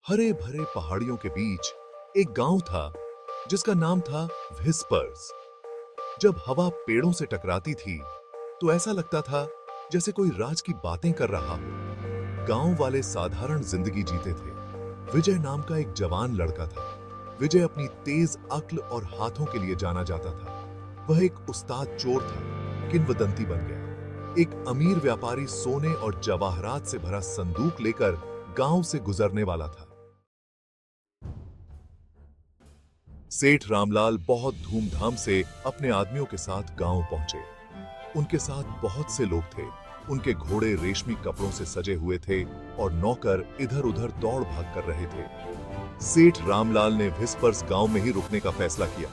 हरे भरे पहाड़ियों के बीच एक गांव था जिसका नाम था व्हिस्पर्स। जब हवा पेड़ों से टकराती थी तो ऐसा लगता था जैसे कोई राज की बातें कर रहा हो। गांव वाले साधारण जिंदगी जीते थे। विजय नाम का एक जवान लड़का था। विजय अपनी तेज अक्ल और हाथों के लिए जाना जाता था। वह एक उस्ताद चोर था, किंवदंती बन गया। एक अमीर व्यापारी सोने और जवाहरात से भरा संदूक लेकर गांव से गुजरने वाला था। सेठ रामलाल बहुत धूमधाम से अपने आदमियों के साथ गांव पहुंचे। उनके साथ बहुत से लोग थे। उनके घोड़े रेशमी कपड़ों से सजे हुए थे और नौकर इधर-उधर दौड़ भाग कर रहे थे। सेठ रामलाल ने व्हिस्पर्स गांव में ही रुकने का फैसला किया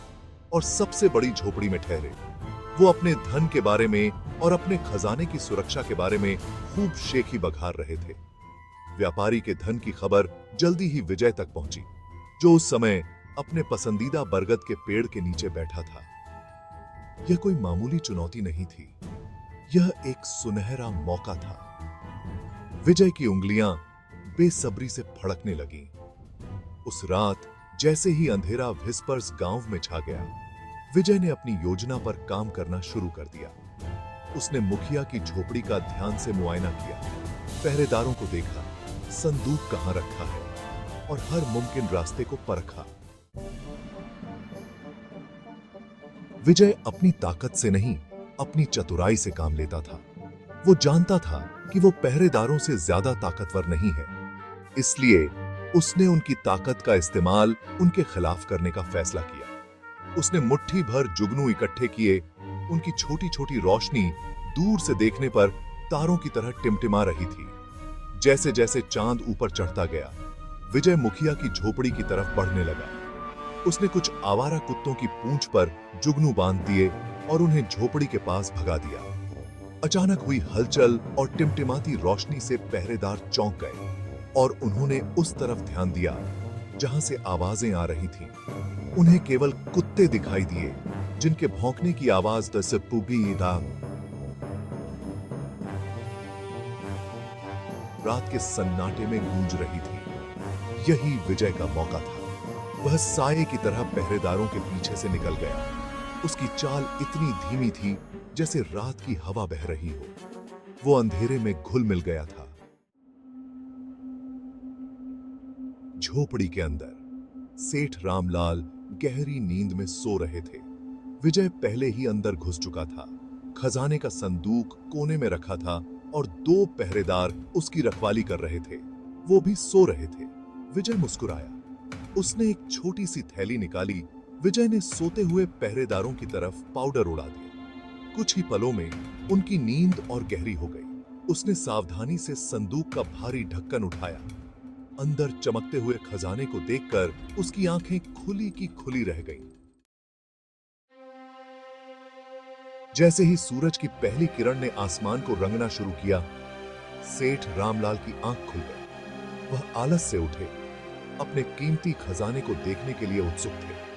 और सबसे बड़ी झोपड़ी में ठहरे। वो अपने धन के बारे में और अपने खजाने की सुरक्षा के बारे में खूब शेखी बघार रहे थे। व्यापारी के धन की खबर जल्दी ही विजय तक पहुंची, जो उस समय अपने पसंदीदा बरगद के पेड़ के नीचे बैठा था। यह कोई मामूली चुनौती नहीं थी, यह एक सुनहरा मौका था। विजय की उंगलियां बेसब्री से फड़कने लगीं। उस रात जैसे ही अंधेरा व्हिस्पर्स गांव में छा गया, विजय ने अपनी योजना पर काम करना शुरू कर दिया। उसने मुखिया की झोपड़ी का ध्यान से मुआयना किया, पहरेदारों को देखा, संदूक कहां रखा है और हर मुमकिन रास्ते को परखा। विजय अपनी ताकत से नहीं, अपनी चतुराई से काम लेता था। वो जानता था कि वो पहरेदारों से ज्यादा ताकतवर नहीं है, इसलिए उसने उनकी ताकत का इस्तेमाल उनके खिलाफ करने का फैसला किया। उसने मुट्ठी भर जुगनू इकट्ठे किए। उनकी छोटी-छोटी रोशनी दूर से देखने पर तारों की तरह टिमटिमा रही थी। जैसे-जैसे चांद ऊपर चढ़ता गया, विजय मुखिया की झोपड़ी की तरफ बढ़ने लगा। उसने कुछ आवारा कुत्तों की पूंछ पर जुगनू बांध दिए और उन्हें झोपड़ी के पास भगा दिया। अचानक हुई हलचल और टिमटिमाती रोशनी से पहरेदार चौंक गए और उन्होंने उस तरफ ध्यान दिया जहां से आवाजें आ रही थीं। उन्हें केवल कुत्ते दिखाई दिए, जिनके भौंकने की आवाज रात के सन्नाटे में गूंज रही थी। यही विजय का मौका था। वह साये की तरह पहरेदारों के पीछे से निकल गया। उसकी चाल इतनी धीमी थी जैसे रात की हवा बह रही हो। वो अंधेरे में घुल मिल गया था। झोपड़ी के अंदर सेठ रामलाल गहरी नींद में सो रहे थे। विजय पहले ही अंदर घुस चुका था। खजाने का संदूक कोने में रखा था और दो पहरेदार उसकी रखवाली कर रहे थे। वो भी सो रहे थे। विजय मुस्कुराया। उसने एक छोटी सी थैली निकाली। विजय ने सोते हुए पहरेदारों की तरफ पाउडर उड़ा दिया। कुछ ही पलों में उनकी नींद और गहरी हो गई। उसने सावधानी से संदूक का भारी ढक्कन उठाया। अंदर चमकते हुए खजाने को देखकर उसकी आंखें खुली की खुली रह गईं। जैसे ही सूरज की पहली किरण ने आसमान को रंगना शुरू किया, सेठ रामलाल की आंख खुल गई। वह आलस से उठे, अपने कीमती खजाने को देखने के लिए उत्सुक थे।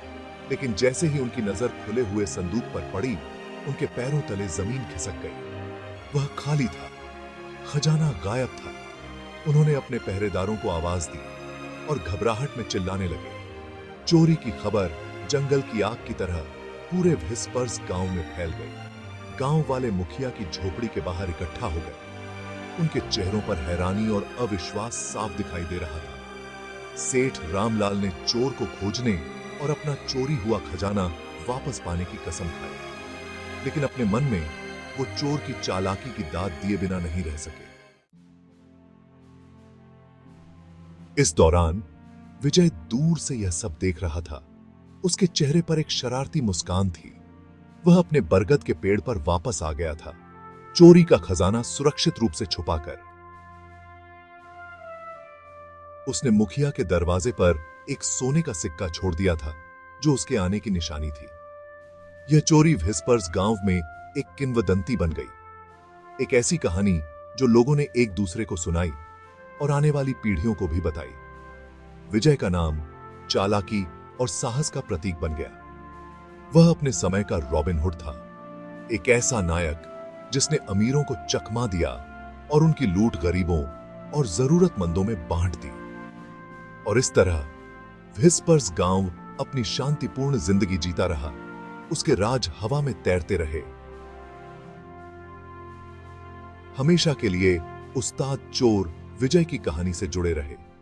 लेकिन जैसे ही उनकी नजर खुले हुए संदूक पर पड़ी, उनके पैरों तले जमीन खिसक गई। वह खाली था, खजाना गायब था। उन्होंने अपने पहरेदारों को आवाज दी और घबराहट में चिल्लाने लगे। चोरी की खबर जंगल की आग की तरह पूरे व्हिस्पर्स गांव में फैल गई। गांव वाले मुखिया की झोपड़ी के बाहर इकट्ठा हो गए। उनके चेहरों पर हैरानी और अविश्वास साफ दिखाई दे रहा था। सेठ रामलाल ने चोर को खोजने और अपना चोरी हुआ खजाना वापस पाने की कसम खाई, लेकिन अपने मन में वो चोर की चालाकी की दाद दिए बिना नहीं रह सके। इस दौरान विजय दूर से यह सब देख रहा था। उसके चेहरे पर एक शरारती मुस्कान थी। वह अपने बरगद के पेड़ पर वापस आ गया था, चोरी का खजाना सुरक्षित रूप से छुपाकर। उसने मुखिया के दरवाजे पर एक सोने का सिक्का छोड़ दिया था, जो उसके आने की निशानी थी। यह चोरी व्हिस्पर्स गांव में एक किंवदंती बन गई, एक ऐसी कहानी जो लोगों ने एक दूसरे को सुनाई और आने वाली पीढ़ियों को भी बताई। विजय का नाम चालाकी और साहस का प्रतीक बन गया। वह अपने समय का रॉबिन हुड था, एक ऐसा नायक जिसने अमीरों को चकमा दिया और उनकी लूट गरीबों और जरूरतमंदों में बांट दी। और इस तरह व्हिस्पर्स गांव अपनी शांतिपूर्ण जिंदगी जीता रहा। उसके राज हवा में तैरते रहे। हमेशा के लिए उस्ताद चोर विजय की कहानी से जुड़े रहे।